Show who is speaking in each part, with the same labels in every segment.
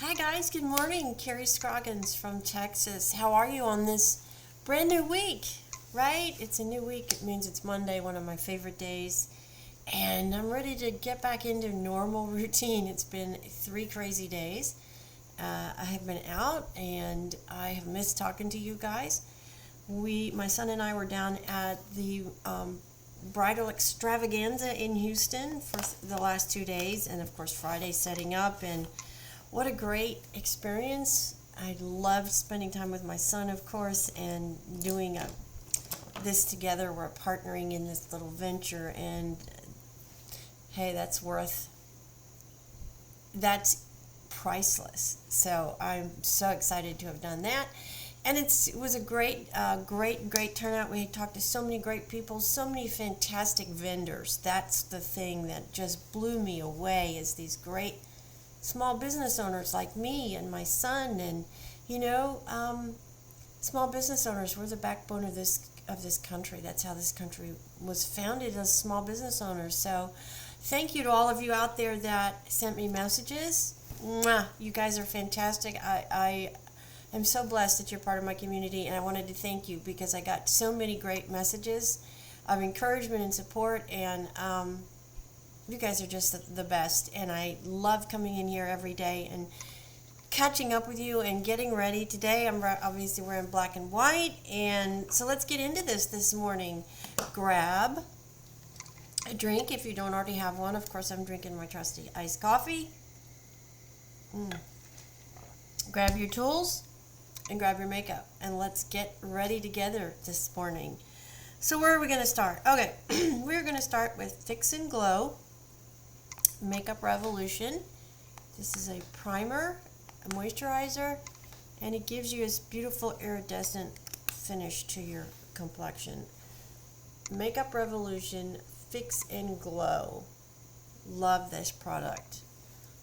Speaker 1: Hi guys, good morning. Carrie Scroggins from Texas. How are you on this brand new week? Right? It's a new week. It means it's Monday, one of my favorite days. And I'm ready to get back into normal routine. It's been 3 crazy days. I have been out and I have missed talking to you guys. My son and I were down at the Bridal Extravaganza in Houston for the last 2 days, and of course Friday setting up, and what a great experience. I loved spending time with my son, of course, and doing this together. We're partnering in this little venture, and hey, that's priceless. So I'm so excited to have done that. And it was a great turnout. We talked to so many great people, so many fantastic vendors. That's the thing that just blew me away, is these great small business owners like me and my son. And small business owners, we're the backbone of this country. That's how this country was founded, as small business owners. So thank you to all of you out there that sent me messages. Mwah! You guys are fantastic. I'm so blessed that you're part of my community, and I wanted to thank you because I got so many great messages of encouragement and support, and you guys are just the best, and I love coming in here every day and catching up with you and getting ready. Today I'm obviously wearing black and white, and so let's get into this morning. Grab a drink if you don't already have one. Of course, I'm drinking my trusty iced coffee. Grab your tools and grab your makeup, and let's get ready together this morning. So where are we going to start? Okay, we're going to start with Fix and Glow Makeup Revolution. This is a primer, a moisturizer, and it gives you this beautiful iridescent finish to your complexion. Makeup Revolution Fix and Glow. Love this product.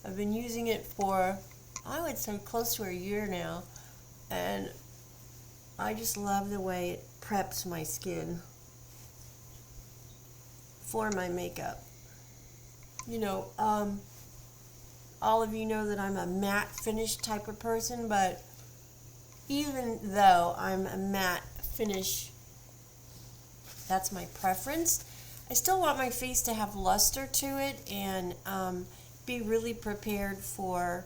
Speaker 1: I've been using it for, I would say, close to a year now, and I just love the way it preps my skin for my makeup. All of you know that I'm a matte finish type of person, but even though I'm a matte finish, that's my preference, I still want my face to have luster to it, and be really prepared for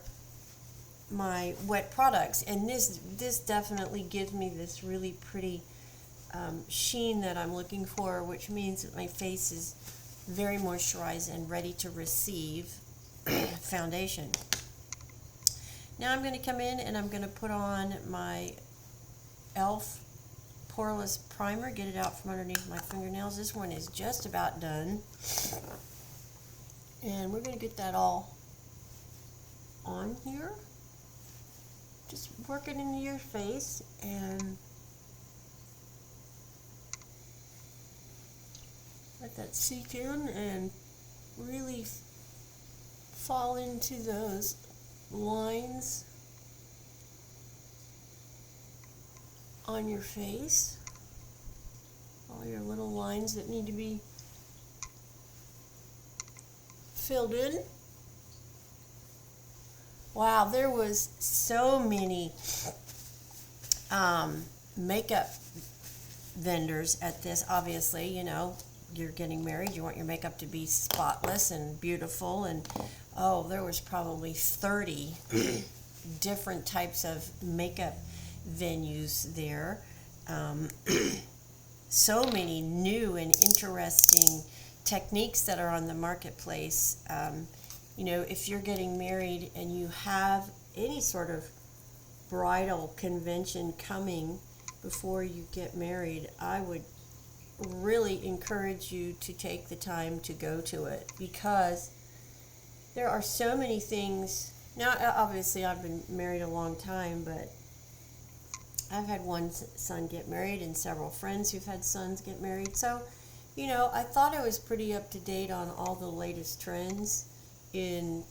Speaker 1: my wet products. And this definitely gives me this really pretty sheen that I'm looking for, which means that my face is very moisturized and ready to receive foundation. Now I'm going to come in and I'm going to put on my e.l.f. Poreless Primer, get it out from underneath my fingernails. This one is just about done. And we're going to get that all on here. Just work it into your face and let that sink in and really fall into those lines on your face. All your little lines that need to be filled in. Wow, there was so many makeup vendors at this. Obviously, you're getting married, you want your makeup to be spotless and beautiful, and there was probably 30 different types of makeup venues there. So many new and interesting techniques that are on the marketplace. If you're getting married and you have any sort of bridal convention coming before you get married, I would really encourage you to take the time to go to it, because there are so many things. Now, obviously, I've been married a long time, but I've had one son get married and several friends who've had sons get married. So, I thought I was pretty up to date on all the latest trends in,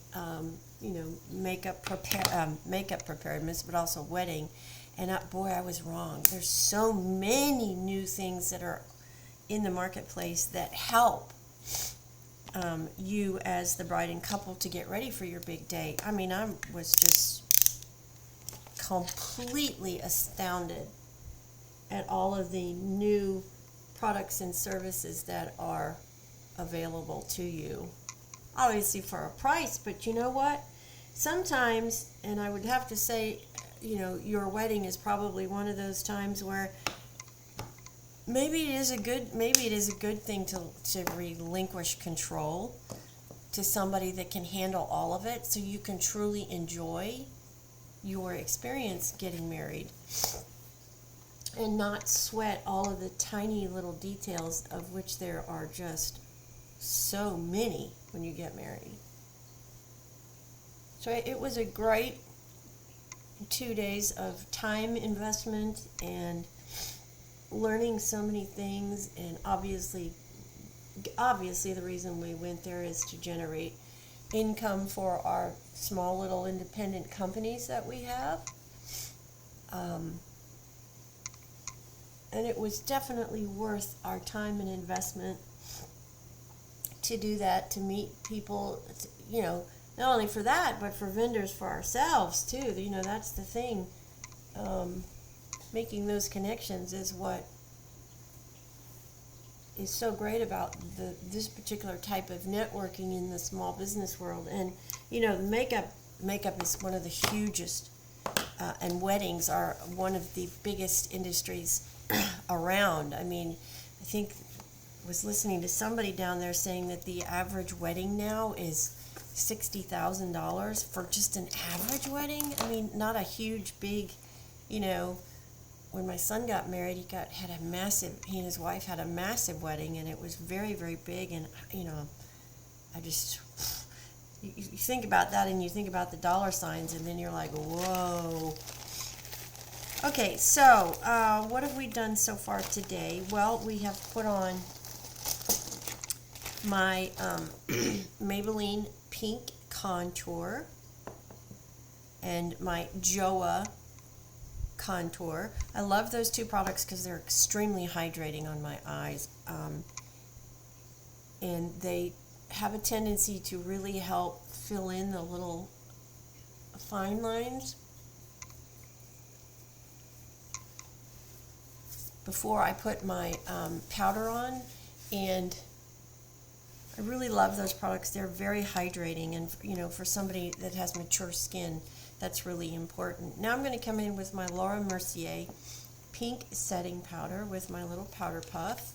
Speaker 1: makeup preparedness, but also wedding. And boy, I was wrong. There's so many new things that are in the marketplace that help you as the bride and couple to get ready for your big day. I mean, I was just completely astounded at all of the new products and services that are available to you. Obviously for a price, but you know what? Sometimes, and I would have to say, your wedding is probably one of those times where maybe it is a good thing to relinquish control to somebody that can handle all of it, so you can truly enjoy your experience getting married and not sweat all of the tiny little details, of which there are just so many when you get married. So it was a great 2 days of time investment and learning so many things, and obviously the reason we went there is to generate income for our small little independent companies that we have. And it was definitely worth our time and investment to do that, to meet people, not only for that, but for vendors for ourselves too. That's the thing. Making those connections is what is so great about this particular type of networking in the small business world. And makeup is one of the hugest, and weddings are one of the biggest industries around. I mean, I think I was listening to somebody down there saying that the average wedding now is $60,000 for just an average wedding. I mean, not a huge, big, when my son got married, he and his wife had a massive wedding, and it was very, very big. And, I just, you think about that, and you think about the dollar signs, and then you're like, whoa. Okay, so what have we done so far today? Well, we have put on my Maybelline Pink Contour and my Joa Contour. I love those two products because they're extremely hydrating on my eyes, and they have a tendency to really help fill in the little fine lines before I put my powder on. And I really love those products. They're very hydrating, and for somebody that has mature skin, that's really important. Now I'm going to come in with my Laura Mercier pink setting powder with my little powder puff,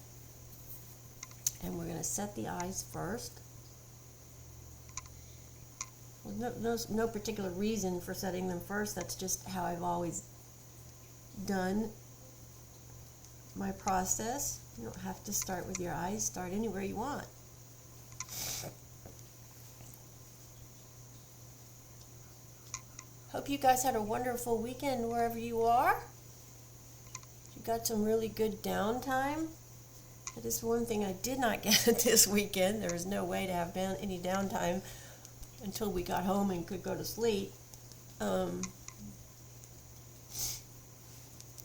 Speaker 1: and we're going to set the eyes first. With no particular reason for setting them first. That's just how I've always done my process. You don't have to start with your eyes. Start anywhere you want. Hope you guys had a wonderful weekend wherever you are. You got some really good downtime. That is one thing I did not get this weekend. There was no way to have any downtime until we got home and could go to sleep.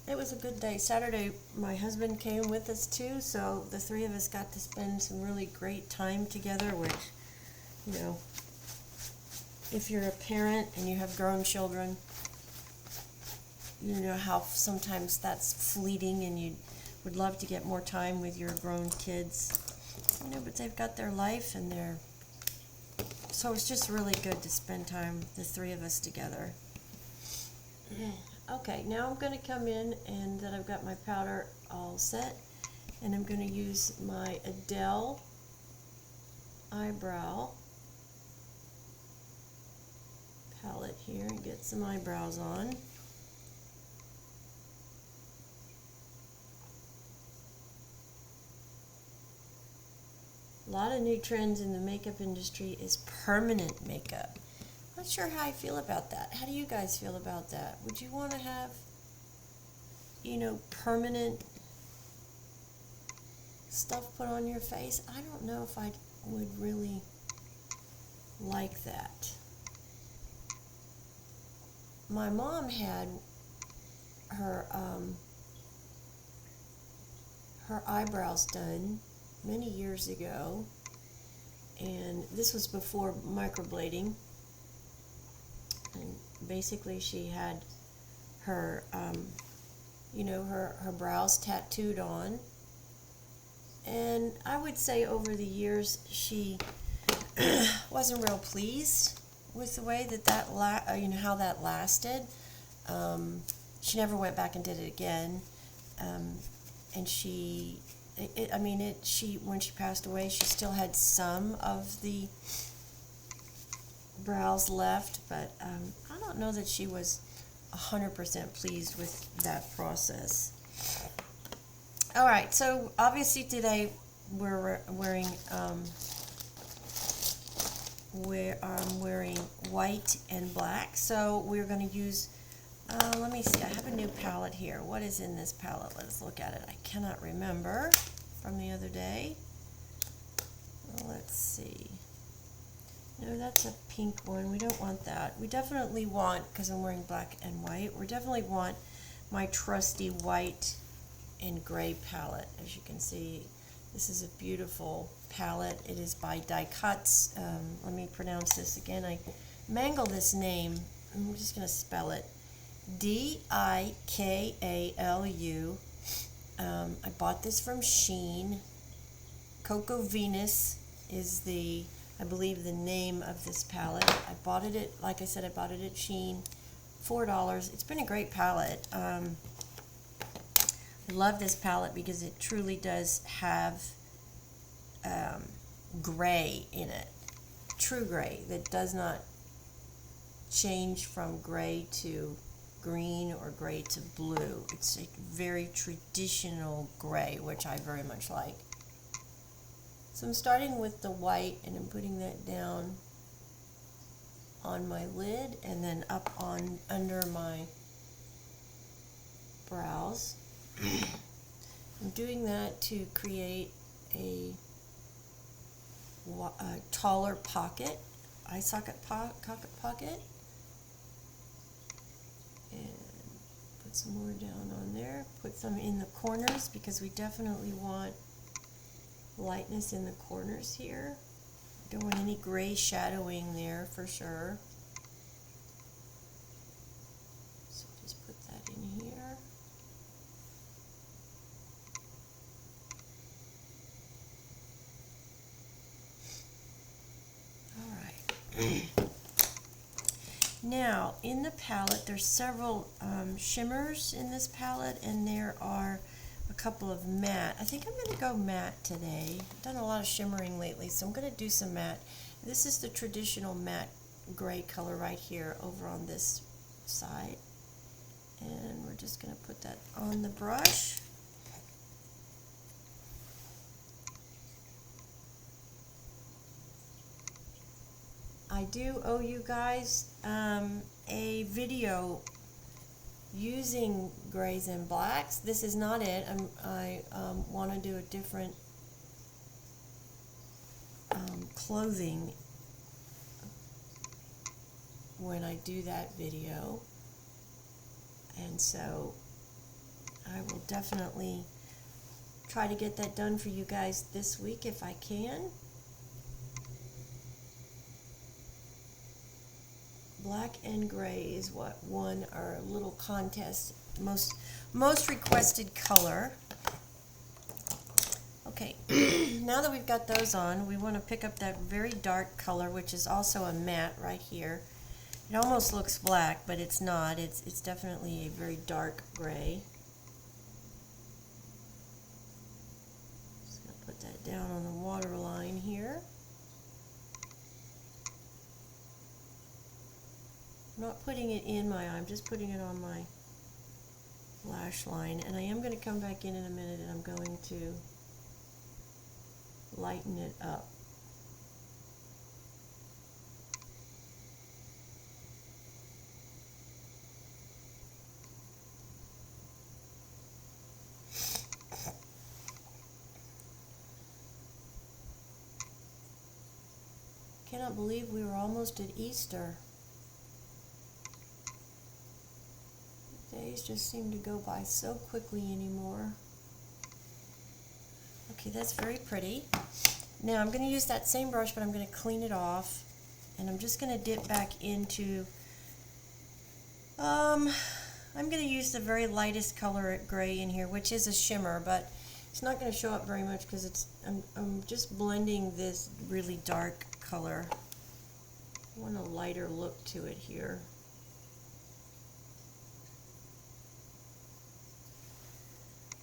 Speaker 1: It was a good day. Saturday, my husband came with us too, so the three of us got to spend some really great time together, which, if you're a parent and you have grown children, you know how sometimes that's fleeting and you would love to get more time with your grown kids, but they've got their life and so it's just really good to spend time, the three of us together. Okay, now I'm going to come in, and then I've got my powder all set, and I'm going to use my Adele eyebrow palette here and get some eyebrows on. A lot of new trends in the makeup industry is permanent makeup. Not sure how I feel about that. How do you guys feel about that? Would you want to have, permanent stuff put on your face? I don't know if I would really like that. My mom had her eyebrows done many years ago, and this was before microblading. And basically she had her, you know, her brows tattooed on. And I would say over the years she wasn't real pleased with the way that you know, how that lasted. She never went back and did it again. And she when she passed away, she still had some of the brows left, but I don't know that she was 100% pleased with that process. All right, so obviously today we're wearing white and black. So we're going to use, let me see, I have a new palette here. What is in this palette? Let's look at it. I cannot remember from the other day. Well, let's see. No, that's a pink one. We don't want that. We definitely want, because I'm wearing black and white, we definitely want my trusty white and gray palette. As you can see, this is a beautiful palette. It is by Die Cuts. Let me pronounce this again. I mangle this name. I'm just going to spell it. Dikalu. I bought this from Shein. Cocoa Venus is I believe the name of this palette. I bought it at, like I said, I bought it at Shein, $4. It's been a great palette. I love this palette because it truly does have gray in it, true gray that does not change from gray to green or gray to blue. It's a very traditional gray, which I very much like. So I'm starting with the white and I'm putting that down on my lid and then up on under my brows. I'm doing that to create a taller pocket, eye socket pocket. And put some more down on there. Put some in the corners because we definitely want lightness in the corners here. Don't want any gray shadowing there for sure. So just put that in here. Now, in the palette, there's several shimmers in this palette, and there are a couple of matte. I think I'm going to go matte today. I've done a lot of shimmering lately, so I'm going to do some matte. This is the traditional matte gray color right here over on this side. And we're just going to put that on the brush. I do owe you guys a video using grays and blacks. This is not it. I want to do a different clothing when I do that video. And so I will definitely try to get that done for you guys this week if I can. Black and gray is what won our little contest, most requested color. Okay, now that we've got those on, we want to pick up that very dark color, which is also a matte right here. It almost looks black, but it's not. It's definitely a very dark gray. Just going to put that down on the waterline here. I'm not putting it in my eye, I'm just putting it on my lash line. And I am going to come back in a minute and I'm going to lighten it up. Cannot believe we were almost at Easter. Days just seem to go by so quickly anymore. Okay, that's very pretty. Now I'm going to use that same brush, but I'm going to clean it off, and I'm just going to dip back into I'm going to use the very lightest color gray in here, which is a shimmer, but it's not going to show up very much because I'm just blending this really dark color. I want a lighter look to it here.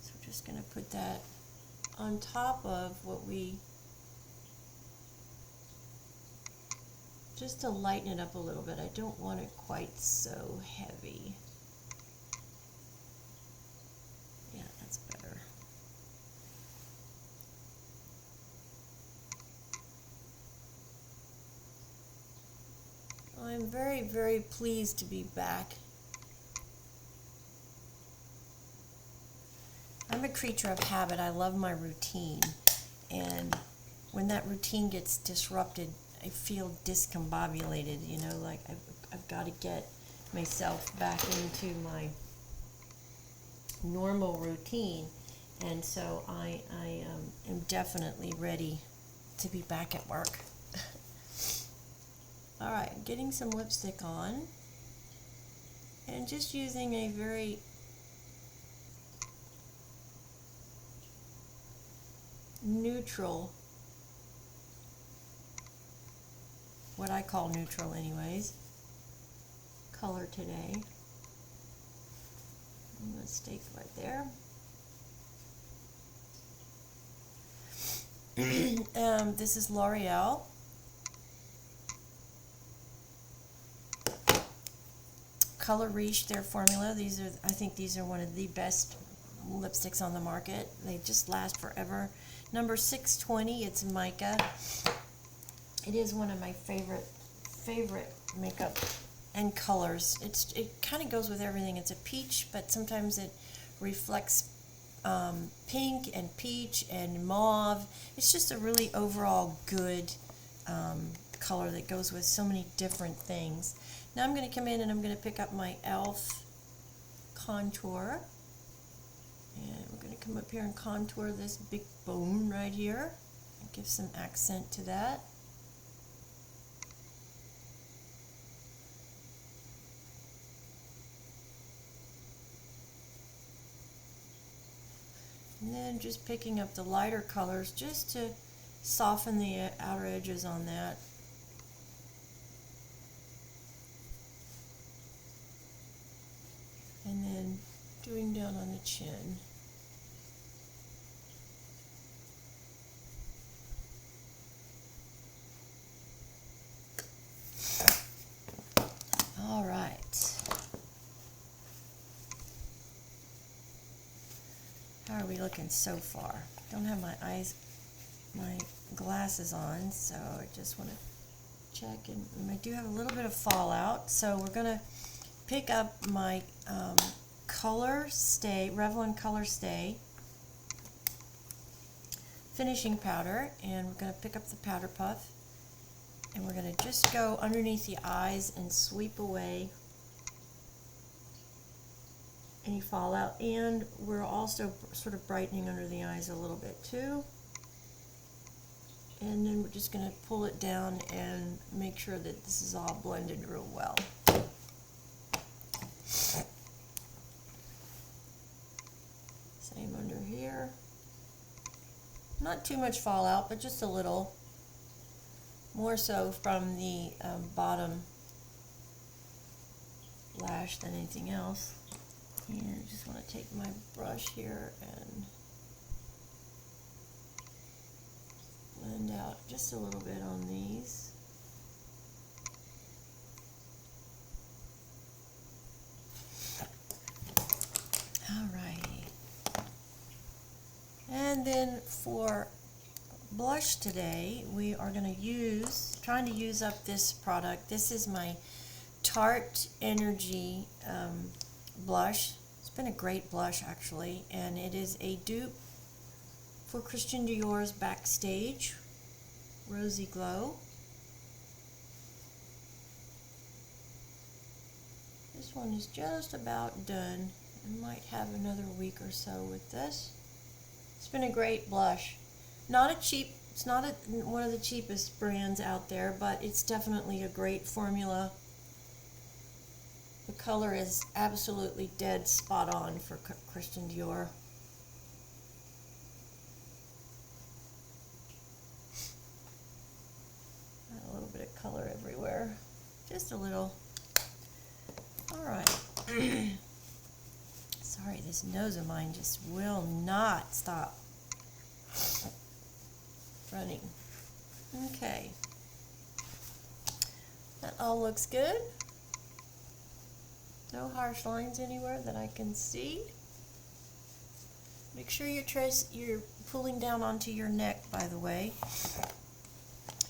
Speaker 1: So we're just going to put that on top of what we, just to lighten it up a little bit. I don't want it quite so heavy. Yeah, that's better. I'm very, very pleased to be back. I'm a creature of habit. I love my routine. And when that routine gets disrupted, I feel discombobulated, you know, like I've got to get myself back into my normal routine. And so I am definitely ready to be back at work. All right, getting some lipstick on and just using a very neutral, what I call neutral anyways, color today. Mistake right there. This is L'Oreal. Color Riche, their formula. I think these are one of the best lipsticks on the market. They just last forever. Number 620, it's mica. It is one of my favorite makeup and colors. It kind of goes with everything. It's a peach, but sometimes it reflects pink and peach and mauve. It's just a really overall good color that goes with so many different things. Now I'm going to come in and I'm going to pick up my e.l.f. contour. And we're going to come up here and contour this big bone right here. And give some accent to that. And then just picking up the lighter colors just to soften the outer edges on that. And then doing down on the chin. All right. How are we looking so far? Don't have my glasses on, so I just want to check. And I do have a little bit of fallout, so we're going to pick up my Color Stay, Revlon Color Stay finishing powder, and we're going to pick up the powder puff, and we're going to just go underneath the eyes and sweep away any fallout, and we're also sort of brightening under the eyes a little bit too. And then we're just going to pull it down and make sure that this is all blended real well. Same under here. Not too much fallout, but just a little. More so from the bottom lash than anything else. And I just want to take my brush here and blend out just a little bit on these. Alrighty. And then for blush today, we are going to trying to use up this product. This is my Tarte Energy blush. It's been a great blush actually, and it is a dupe for Christian Dior's Backstage Rosy Glow. This one is just about done. I might have another week or so with this. It's been a great blush. It's not one of the cheapest brands out there, but it's definitely a great formula. The color is absolutely dead spot on for Christian Dior. A little bit of color everywhere. Just a little. All right. Sorry, this nose of mine just will not stop running. Okay. That all looks good. No harsh lines anywhere that I can see. Make sure you're pulling down onto your neck, by the way.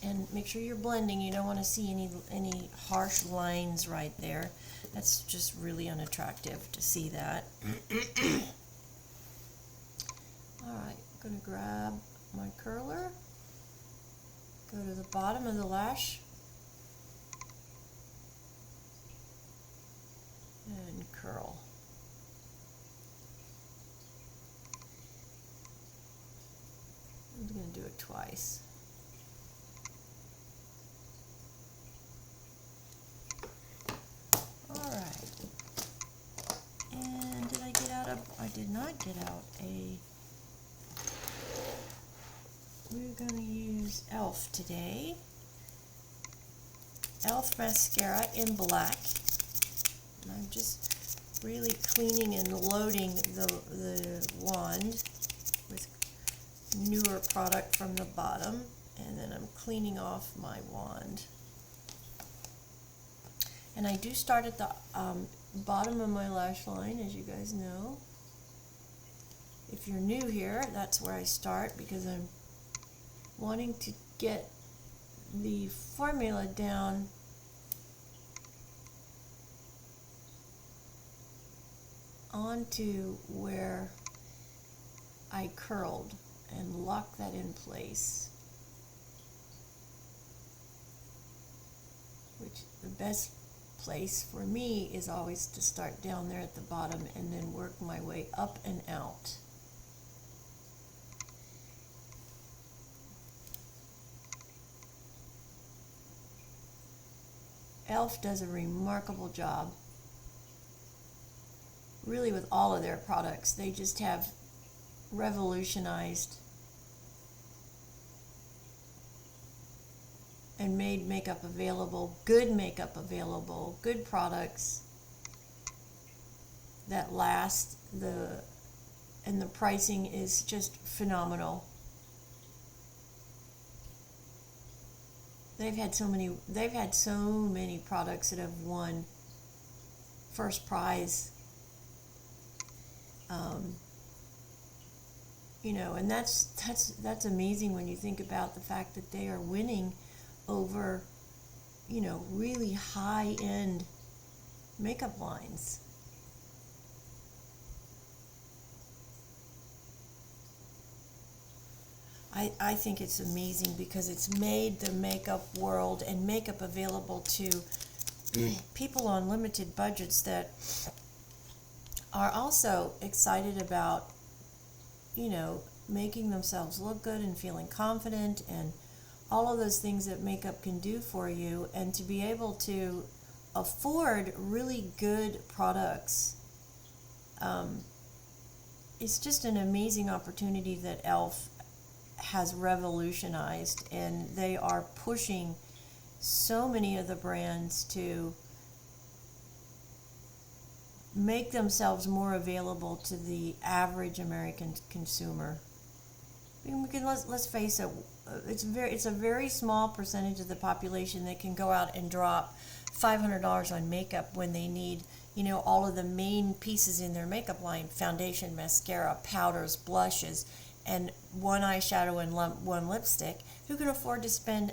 Speaker 1: And make sure you're blending. You don't want to see any harsh lines right there. That's just really unattractive to see that. Alright, I'm going to grab my curler. Go to the bottom of the lash. And curl. I'm going to do it twice. Alright. And did I get out of, I did not get out a, we're going to use e.l.f. today. e.l.f. mascara in black. And I'm just really cleaning and loading the wand with newer product from the bottom, and then I'm cleaning off my wand. And I do start at the bottom of my lash line, as you guys know. If you're new here, that's where I start, because I'm wanting to get the formula down onto where I curled and lock that in place. Which the best place for me is always to start down there at the bottom and then work my way up and out. e.l.f. does a remarkable job. Really, with all of their products, they just have revolutionized and made makeup available, good products that last, and the pricing is just phenomenal. They've had so many products that have won first prize. You know, and that's amazing when you think about the fact that they are winning over, you know, really high-end makeup lines. I think it's amazing because it's made the makeup world and makeup available to people on limited budgets that are also excited about, you know, making themselves look good and feeling confident and all of those things that makeup can do for you, and to be able to afford really good products. It's just an amazing opportunity that e.l.f. has revolutionized, and they are pushing so many of the brands to make themselves more available to the average American consumer. I mean, let's face it, it's a very small percentage of the population that can go out and drop $500 on makeup when they need, you know, all of the main pieces in their makeup line: foundation, mascara, powders, blushes, and one eyeshadow and one lipstick. Who can afford to spend,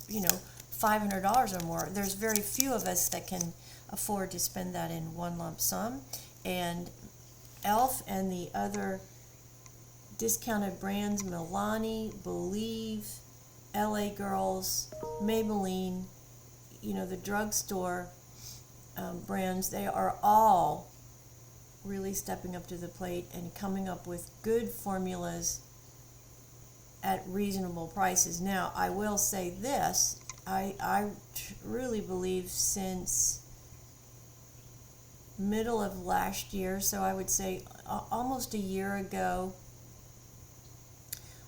Speaker 1: you know, $500 or more? There's very few of us that can afford to spend that in one lump sum. And e.l.f. and the other discounted brands, Milani, Believe, LA Girls, Maybelline, you know, the drugstore brands, they are all really stepping up to the plate and coming up with good formulas at reasonable prices. Now, I will say this, I really believe since middle of last year, so I would say almost a year ago,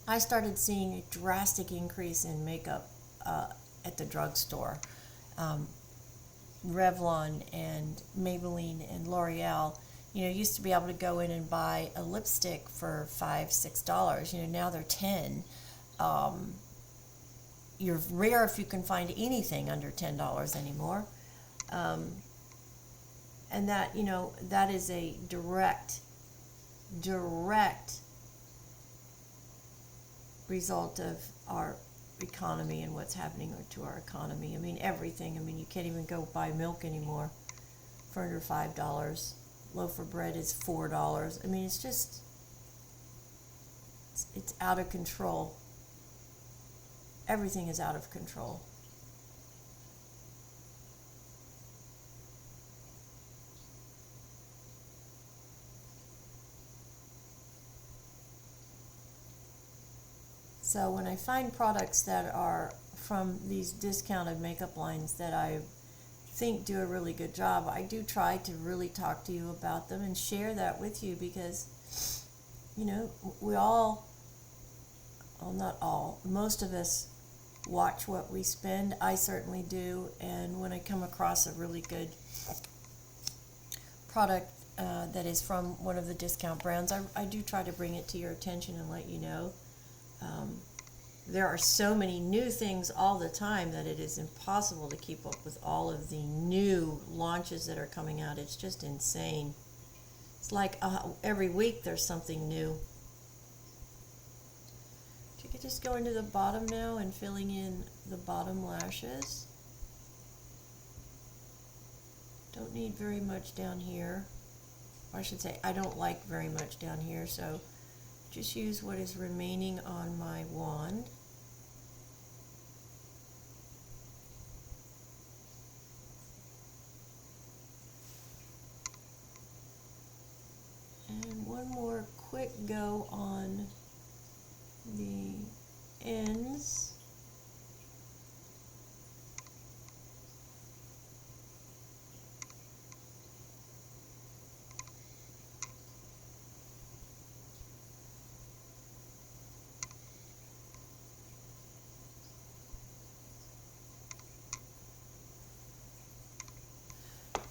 Speaker 1: I started seeing a drastic increase in makeup at the drugstore. Revlon and Maybelline and L'Oreal, used to be able to go in and buy a lipstick for $5-6. Now they're 10. You're rare if you can find anything under $10 anymore. And that, that is a direct result of our economy and what's happening to our economy. I mean, everything. I mean, you can't even go buy milk anymore for under $5. Loaf of bread is $4. I mean, it's just, it's out of control. Everything is out of control. So when I find products that are from these discounted makeup lines that I think do a really good job, I do try to really talk to you about them and share that with you, because, we all, well, not all, most of us watch what we spend. I certainly do. And when I come across a really good product that is from one of the discount brands, I do try to bring it to your attention and let you know. There are so many new things all the time that it is impossible to keep up with all of the new launches that are coming out. It's just insane. It's like every week there's something new. If you could just go into the bottom now and filling in the bottom lashes. Don't need very much down here. Or I should say, I don't like very much down here, so just use what is remaining on my wand. And one more quick go on the ends.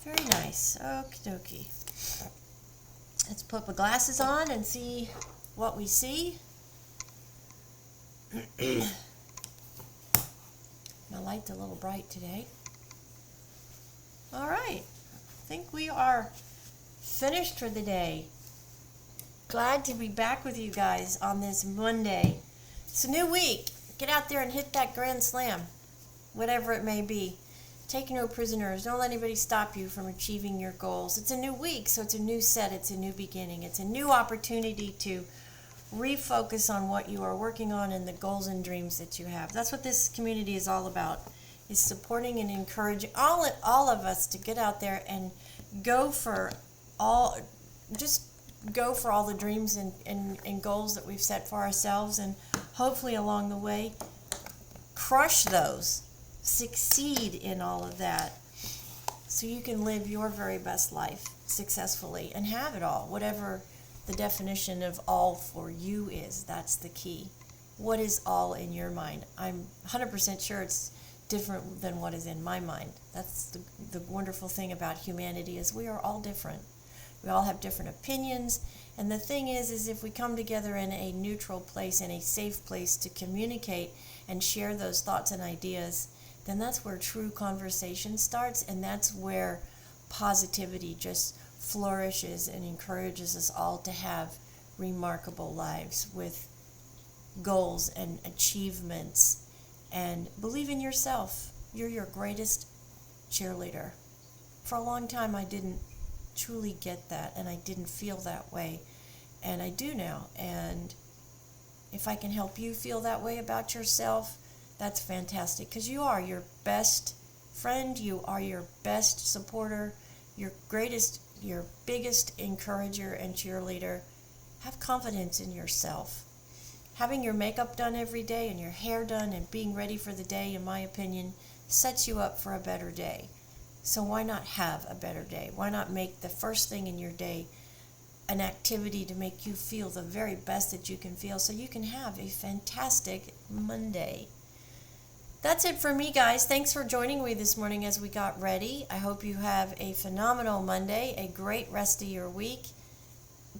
Speaker 1: Very nice. Okie dokie. Let's put my glasses on and see what we see. My light's a little bright today. All right. I think we are finished for the day. Glad to be back with you guys on this Monday. It's a new week. Get out there and hit that grand slam, whatever it may be. Take no prisoners. Don't let anybody stop you from achieving your goals. It's a new week, so it's a new set. It's a new beginning. It's a new opportunity to refocus on what you are working on and the goals and dreams that you have. That's what this community is all about, is supporting and encouraging all of us to get out there and go for all the dreams and goals that we've set for ourselves, and hopefully along the way crush those. Succeed in all of that so you can live your very best life successfully and have it all, whatever the definition of all for you is. That's the key. What is all in your mind? I'm 100% sure it's different than what is in my mind. That's the wonderful thing about humanity, is we are all different. We all have different opinions, and the thing is if we come together in a neutral place, in a safe place to communicate and share those thoughts and ideas, then that's where true conversation starts, and that's where positivity just flourishes and encourages us all to have remarkable lives with goals and achievements. And believe in yourself. You're your greatest cheerleader. For a long time I didn't truly get that, and I didn't feel that way, and I do now. And if I can help you feel that way about yourself, that's fantastic, because you are your best friend, you are your best supporter, your biggest encourager and cheerleader. Have confidence in yourself. Having your makeup done every day and your hair done and being ready for the day, in my opinion, sets you up for a better day. So why not have a better day? Why not make the first thing in your day an activity to make you feel the very best that you can feel, so you can have a fantastic Monday? That's it for me, guys. Thanks for joining me this morning as we got ready. I hope you have a phenomenal Monday, a great rest of your week.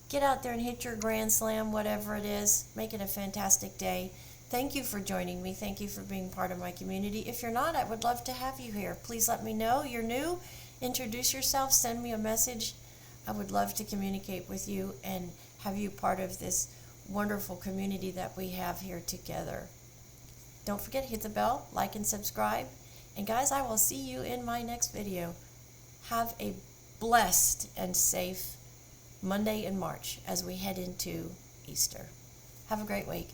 Speaker 1: Get out there and hit your grand slam, whatever it is. Make it a fantastic day. Thank you for joining me. Thank you for being part of my community. If you're not, I would love to have you here. Please let me know you're new. Introduce yourself. Send me a message. I would love to communicate with you and have you part of this wonderful community that we have here together. Don't forget, hit the bell, like and subscribe. And guys, I will see you in my next video. Have a blessed and safe Monday in March as we head into Easter. Have a great week.